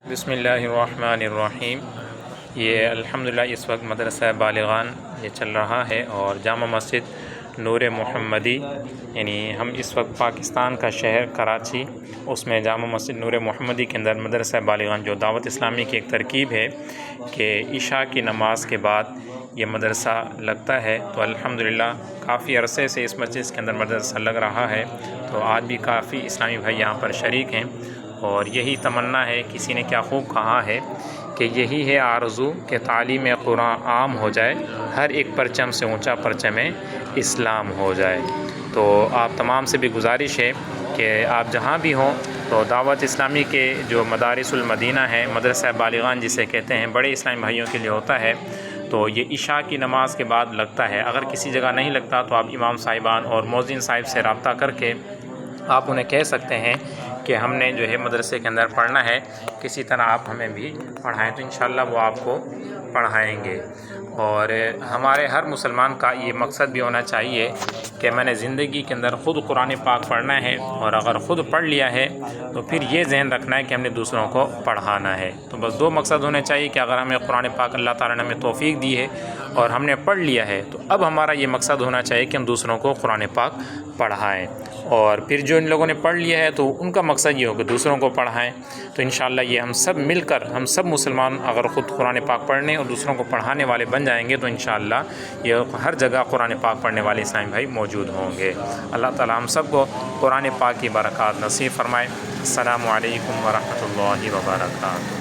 بسم اللہ الرحمن الرحیم۔ یہ الحمدللہ اس وقت مدرسہ بالغان یہ چل رہا ہے، اور جامع مسجد نور محمدی، یعنی ہم اس وقت پاکستان کا شہر کراچی، اس میں جامع مسجد نور محمدی کے اندر مدرسہ بالغان جو دعوت اسلامی کی ایک ترکیب ہے کہ عشاء کی نماز کے بعد یہ مدرسہ لگتا ہے، تو الحمدللہ کافی عرصے سے اس مسجد کے اندر مدرسہ لگ رہا ہے، تو آج بھی کافی اسلامی بھائی یہاں پر شریک ہیں، اور یہی تمنا ہے، کسی نے کیا خوب کہا ہے کہ یہی ہے آرزو کہ تعلیم قرآن عام ہو جائے، ہر ایک پرچم سے اونچا پرچم اسلام ہو جائے۔ تو آپ تمام سے بھی گزارش ہے کہ آپ جہاں بھی ہوں تو دعوت اسلامی کے جو مدارس المدینہ ہیں، مدرسہ بالغان جسے کہتے ہیں، بڑے اسلامی بھائیوں کے لیے ہوتا ہے، تو یہ عشاء کی نماز کے بعد لگتا ہے۔ اگر کسی جگہ نہیں لگتا تو آپ امام صاحبان اور مؤذن صاحب سے رابطہ کر کے آپ انہیں کہہ سکتے ہیں کہ ہم نے جو ہے مدرسے کے اندر پڑھنا ہے، کسی طرح آپ ہمیں بھی پڑھائیں، تو انشاءاللہ وہ آپ کو پڑھائیں گے۔ اور ہمارے ہر مسلمان کا یہ مقصد بھی ہونا چاہیے کہ میں نے زندگی کے اندر خود قرآن پاک پڑھنا ہے، اور اگر خود پڑھ لیا ہے تو پھر یہ ذہن رکھنا ہے کہ ہم نے دوسروں کو پڑھانا ہے۔ تو بس دو مقصد ہونے چاہیے کہ اگر ہمیں قرآن پاک اللہ تعالیٰ نے ہمیں توفیق دی ہے اور ہم نے پڑھ لیا ہے، تو اب ہمارا یہ مقصد ہونا چاہیے کہ ہم دوسروں کو قرآن پاک پڑھائیں، اور پھر جو ان لوگوں نے پڑھ لیا ہے تو ان کا مقصد یہ ہو کہ دوسروں کو پڑھائیں۔ تو انشاءاللہ یہ ہم سب مل کر، ہم سب مسلمان اگر خود قرآن پاک پڑھنے اور دوسروں کو پڑھانے والے بن جائیں گے تو انشاءاللہ یہ ہر جگہ قرآن پاک پڑھنے والے اسلامی بھائی موجود ہوں گے۔ اللہ تعالیٰ ہم سب کو قرآن پاک کی برکات نصیب فرمائے۔ السلام علیکم ورحمۃ اللہ وبرکاتہ۔